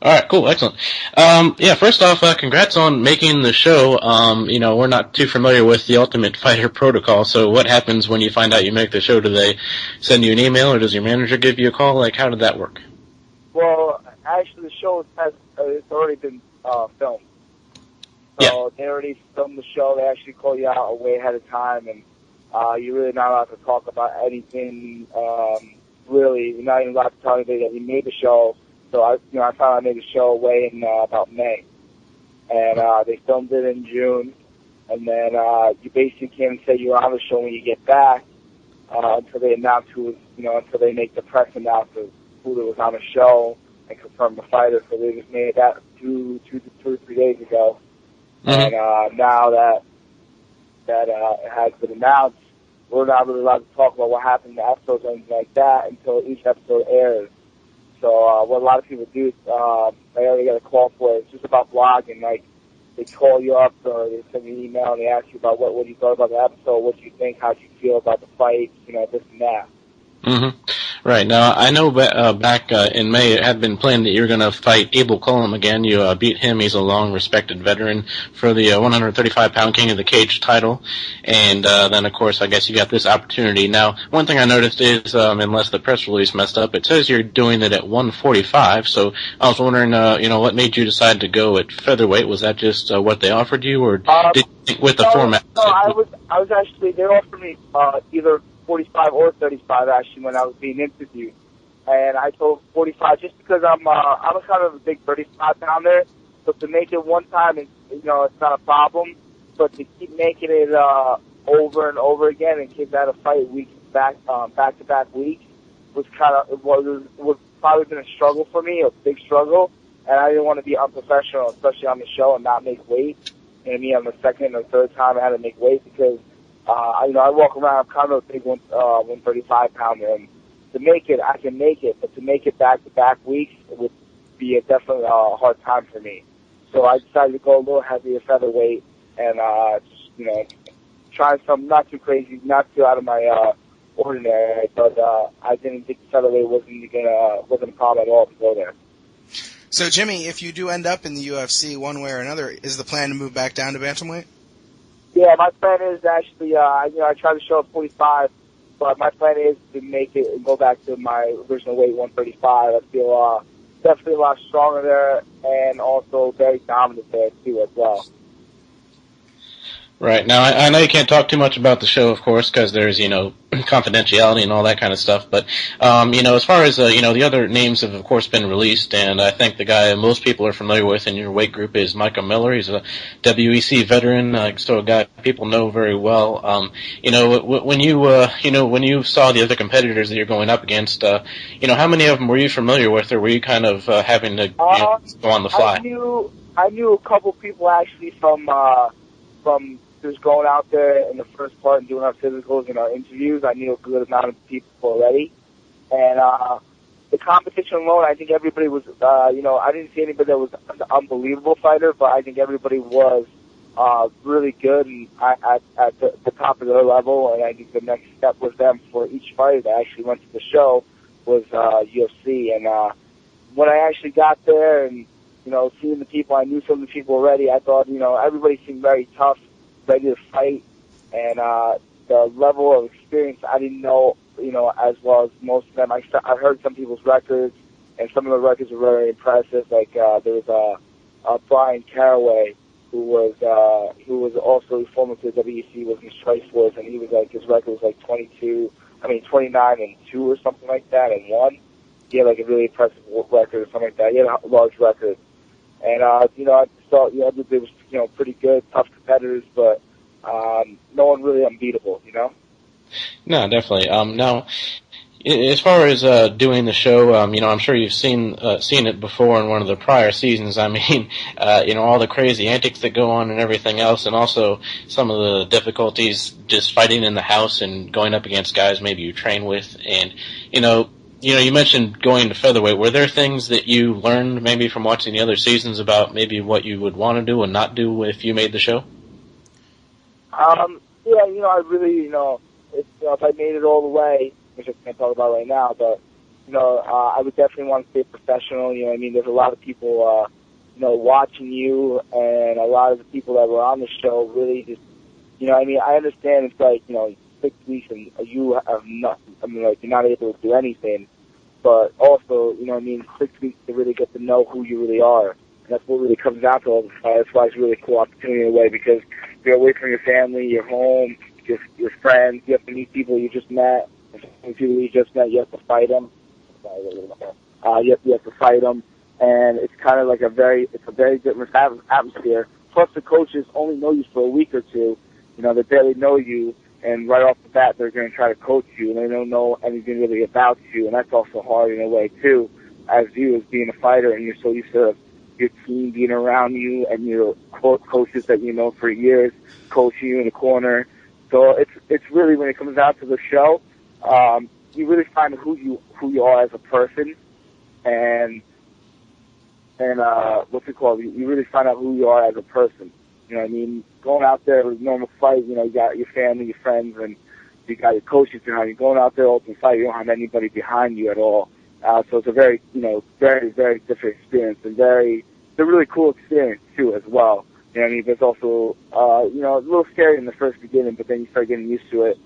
All right, cool, excellent. Yeah, first off, congrats on making the show. We're not too familiar with the Ultimate Fighter protocol, so what happens when you find out you make the show? Do they send you an email, or does your manager give you a call? Like, how did that work? Well, actually, the show has it's already been filmed. Yeah. So they already filmed the show. They actually call you out way ahead of time, and you're really not allowed to talk about anything. Really, you're not even allowed to tell anybody that you made the show. So I found I made the show way in about May, and they filmed it in June, and then you basically can't say you're on the show when you get back until they announce until they make the press announcement who was on the show and confirm the fighter. So they just made that two or 3 days ago. Mm-hmm. And now that it has been announced, we're not really allowed to talk about what happened in the episodes or anything like that until each episode airs. So what a lot of people do, they already got a call for it. It's just about blogging. Like, they call you up or they send you an email and they ask you about what you thought about the episode, what you think, how you feel about the fight, this and that. Mm-hmm. Right. Now, I know back in May it had been planned that you were going to fight Abel Cullum again. You beat him. He's a long-respected veteran for the 135-pound King of the Cage title. And then, of course, I guess you got this opportunity. Now, one thing I noticed is, unless the press release messed up, it says you're doing it at 145. So I was wondering, what made you decide to go at featherweight? Was that just what they offered you, or did you think with the format? No, I was actually, they offered me either 45 or 35 actually when I was being interviewed, and I told 45 just because I'm a kind of a big 35 down there, so to make it one time, it's not a problem, but to keep making it over and over again and keep that a fight back to back weeks was was probably been a struggle for me, a big struggle, and I didn't want to be unprofessional, especially on the show, and not make weight. And me on the second or third time I had to make weight because I walk around, I'm kind of a big 135 pounder, and to make it, I can make it, but to make it back-to-back weeks, it would be definitely a hard time for me. So I decided to go a little heavier featherweight and, try something not too crazy, not too out of my ordinary, but I didn't think featherweight wasn't a problem at all to go there. So, Jimmy, if you do end up in the UFC one way or another, is the plan to move back down to bantamweight? Yeah, my plan is actually, I try to show up 45, but my plan is to make it and go back to my original weight, 135. I feel definitely a lot stronger there and also very dominant there, too, as well. Right. Now, I know you can't talk too much about the show, of course, because there's, confidentiality and all that kind of stuff. But, as far as, the other names have, of course, been released, and I think the guy most people are familiar with in your weight group is Micah Miller. He's a WEC veteran, so a guy people know very well. When you saw the other competitors that you're going up against, how many of them were you familiar with, or were you kind of having to go on the fly? I knew a couple people actually from just going out there in the first part and doing our physicals and our interviews. I knew a good amount of people already. And the competition alone, I think everybody was, I didn't see anybody that was an unbelievable fighter, but I think everybody was really good and at the top of their level. And I think the next step was them for each fighter that actually went to the show was UFC. And when I actually got there and, seeing the people, I knew some of the people already, I thought, everybody seemed very tough, ready to fight, and the level of experience I didn't know, as well as most of them. I heard some people's records, and some of the records were very impressive. Like there was Brian Caraway, who was also former to WEC, was in Strikeforce, and he was like his record was like 29 and 2 or something like that, and 1. He had like a really impressive record or something like that. He had a large record. And, I just thought, they was, pretty good, tough competitors, but, no one really unbeatable, No, definitely. Now, as far as doing the show, I'm sure you've seen it before in one of the prior seasons. I mean, all the crazy antics that go on and everything else, and also some of the difficulties just fighting in the house and going up against guys maybe you train with, and you mentioned going to featherweight. Were there things that you learned maybe from watching the other seasons about maybe what you would want to do and not do if you made the show? Yeah, I really, if I made it all the way, which I can't talk about right now, but I would definitely want to stay professional. You know what I mean? There's a lot of people, watching you, and a lot of the people that were on the show really just, I mean, I understand it's like, 6 weeks and you have nothing. I mean, like, you're not able to do anything. But also, 6 weeks to really get to know who you really are. And that's what really comes down to all the time. That's why it's a really cool opportunity in a way, because you're away from your family, your home, your friends. You have to meet people you just met. And people you just met, you have to fight them. You have to fight them. And it's kind of like a very different atmosphere. Plus, the coaches only know you for a week or two. They barely know you. And right off the bat, they're going to try to coach you, and they don't know anything really about you, and that's also hard in a way, too, as being a fighter, and you're so used to your team being around you, and your coaches that you know for years coaching you in the corner. So it's really, when it comes down to the show, you really find who you are as a person, and what's it called? You really find out who you are as a person. You know what I mean? Going out there with a normal fight, you got your family, your friends, and you got your coaches behind you. Going out there open fight, you don't have anybody behind you at all. So it's a very, very, very different experience, and it's a really cool experience too as well. You know what I mean? But it's also, a little scary in the first beginning, but then you start getting used to it.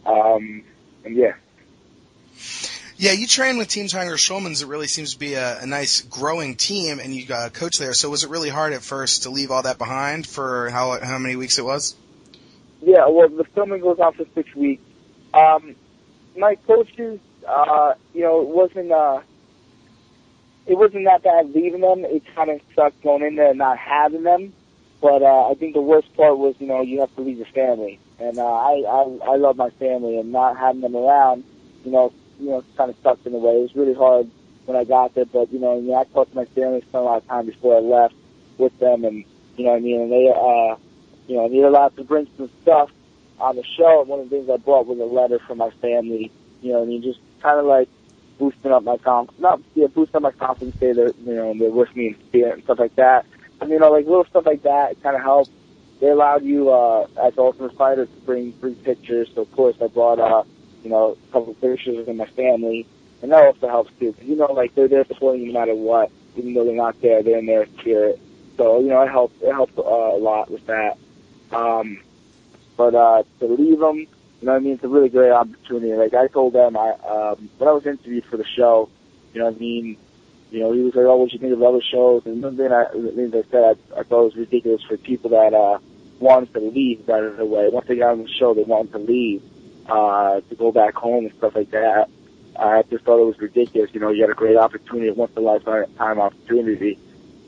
And yeah. Yeah, you train with Team Tiger Schulman's. It really seems to be a nice growing team, and you got a coach there. So was it really hard at first to leave all that behind for how many weeks it was? Yeah, well, the filming goes on for 6 weeks. My coaches, it wasn't that bad leaving them. It kind of sucked going in there and not having them. But I think the worst part was, you have to leave your family. And I love my family, and not having them around, kind of sucked in a way. It was really hard when I got there, but, I talked to my family, spent a lot of time before I left with them, and, and they, they allowed to bring some stuff on the show, and one of the things I brought was a letter from my family, just kind of like boosting up my confidence, boosting up my confidence, say that, they're with me in spirit and stuff like that. I mean, like little stuff like that, it kind of helped. They allowed you, as Ultimate Fighter, to bring 3 pictures, so of course I brought, a couple of pictures of my family, and that also helps too, because, they're there for you no matter what, even though they're not there, they're in their spirit. So, it helped a lot with that. But to leave them, it's a really great opportunity. Like I told them, when I was interviewed for the show, he was like, oh, what you think of other shows? And one thing I said, I thought it was ridiculous for people that wanted to leave right away. Once they got on the show, they wanted to leave. To go back home and stuff like that. I just thought it was ridiculous. You had a great opportunity, a once-in-a-lifetime opportunity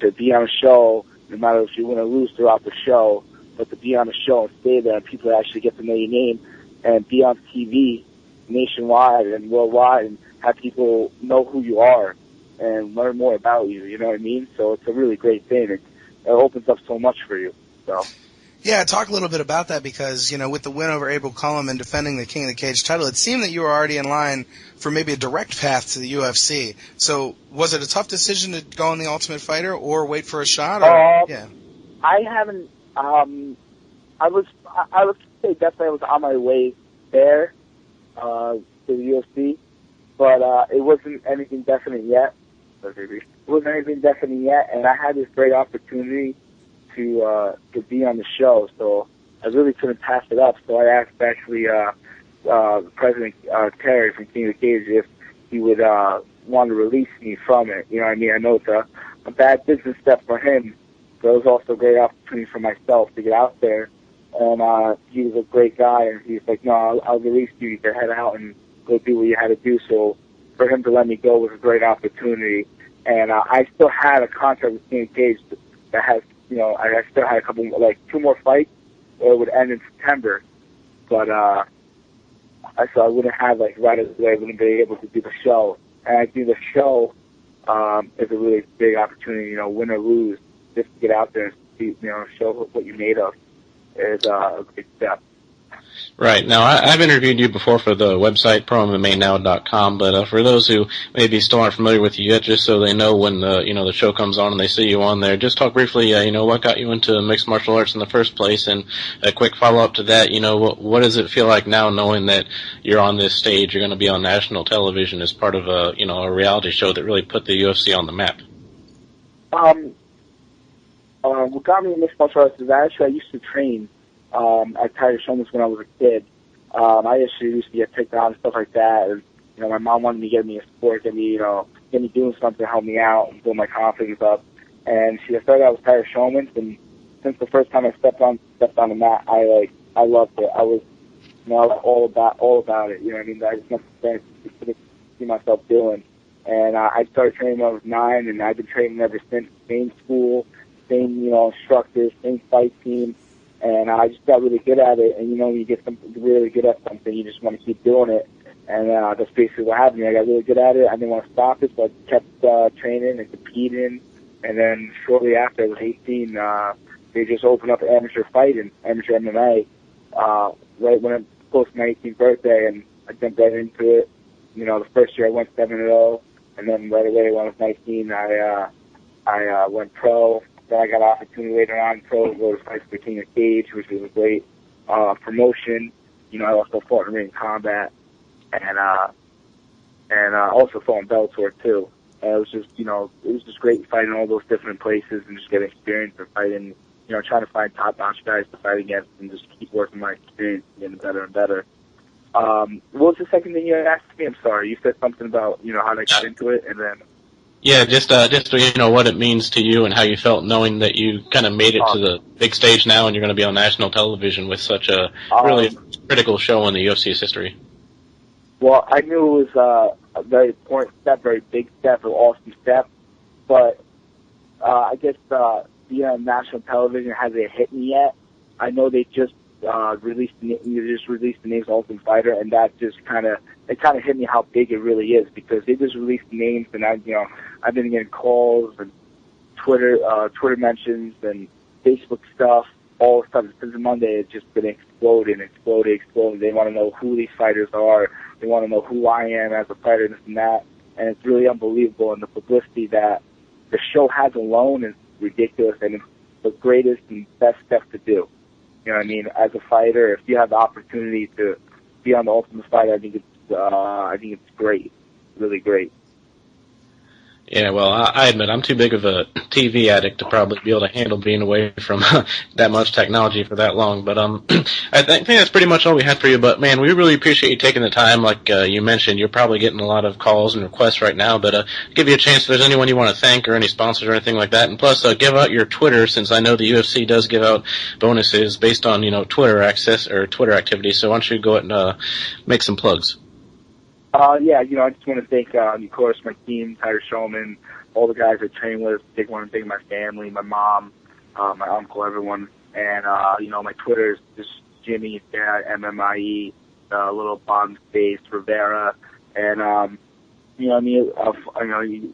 to be on a show, no matter if you win or lose throughout the show, but to be on a show and stay there and people actually get to know your name and be on TV nationwide and worldwide and have people know who you are and learn more about you, you know what I mean? So it's a really great thing. It opens up so much for you. So. Yeah, talk a little bit about that because, with the win over Abel Cullum and defending the King of the Cage title, it seemed that you were already in line for maybe a direct path to the UFC. So was it a tough decision to go on The Ultimate Fighter or wait for a shot? Or, yeah. I haven't, I would say definitely I was on my way there to the UFC, but it wasn't anything definite yet. It wasn't anything definite yet, and I had this great opportunity to be on the show, so I really couldn't pass it up. So I asked actually President Terry from King of the Cage if he would want to release me from it. You know what I mean? I know it's a bad business step for him, but it was also a great opportunity for myself to get out there. And he was a great guy, and he's like, no, I'll release you. You can head out and go do what you had to do. So for him to let me go was a great opportunity. And I still had a contract with King of the Cage that has, I still had a couple, 2 more fights, or it would end in September. But so I wouldn't have, right away, I wouldn't be able to do the show. And I think the show is a really big opportunity, win or lose, just to get out there and see, show what you're made of is a great step. Right. Now, I've interviewed you before for the website, prommmanow.com, but for those who maybe still aren't familiar with you yet, just so they know when the show comes on and they see you on there, just talk briefly, what got you into mixed martial arts in the first place, and a quick follow-up to that, what does it feel like now knowing that you're on this stage, you're going to be on national television as part of a reality show that really put the UFC on the map? What got me in mixed martial arts is I used to train at Tiger Showman's when I was a kid. I actually used to get picked on and stuff like that. And, my mom wanted me to get me a sport, get me doing something to help me out and build my confidence up. And she started out with Tiger Showman's, and since the first time I stepped on the mat, I loved it. I was all about it. I just nothing to see myself doing. And I started training when I was 9, and I've been training ever since. Same school, same instructors, same fight team. And I just got really good at it. And, when you get really good at something, you just want to keep doing it. And that's basically what happened. I got really good at it. I didn't want to stop it, so I kept training and competing. And then shortly after I was 18, they just opened up amateur fighting, amateur MMA, right when I was close to my 18th birthday. And I jumped right into it. The first year I went 7-0. And then right away when I was 19, I went pro. Then I got an opportunity later on pro to go to fight for the King of Cage, which was a great promotion. I also fought in ring combat, and also fought in Bellator too. And it was just great fighting all those different places and just getting experience and fighting. Trying to find top-notch guys to fight against and just keep working my experience and getting better and better. What was the second thing you asked me? I'm sorry. You said something about how I got into it, and then. Yeah, just what it means to you and how you felt knowing that you kind of made it to the big stage now and you're going to be on national television with such a really critical show in the UFC's history. Well, I knew it was a very important step, very big step, an awesome step, but I guess being on national television hasn't hit me yet. I know they just released the names of Ultimate Fighter, and that just kind of hit me how big it really is, because they just released the names, and I've been getting calls and Twitter mentions and Facebook stuff, all the stuff. Since Monday, it's just been exploding. They want to know who these fighters are. They want to know who I am as a fighter, this and that, and it's really unbelievable. And the publicity that the show has alone is ridiculous, and it's the greatest and best step to do. As a fighter, if you have the opportunity to be on the Ultimate Fighter, I think it's great, really great. Yeah, well, I admit I'm too big of a TV addict to probably be able to handle being away from that much technology for that long. But I think that's pretty much all we had for you. But man, we really appreciate you taking the time. Like you mentioned, you're probably getting a lot of calls and requests right now. But give you a chance if there's anyone you want to thank or any sponsors or anything like that. And plus, give out your Twitter, since I know the UFC does give out bonuses based on Twitter access or Twitter activity. So why don't you go ahead and make some plugs? I just want to thank, of course, my team, Tiger Showman, all the guys I train with. I want to thank my family, my mom, my uncle, everyone. And, my Twitter is just Jimmie, MMIE, little bottom space, Rivera. And, you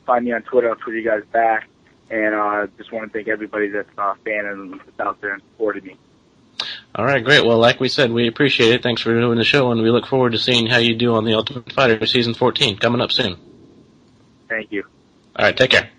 find me on Twitter, I'll tweet you guys back. And just want to thank everybody that's a fan and that's out there and supported me. All right, great. Well, like we said, we appreciate it. Thanks for doing the show, and we look forward to seeing how you do on The Ultimate Fighter Season 14 coming up soon. Thank you. All right, take care.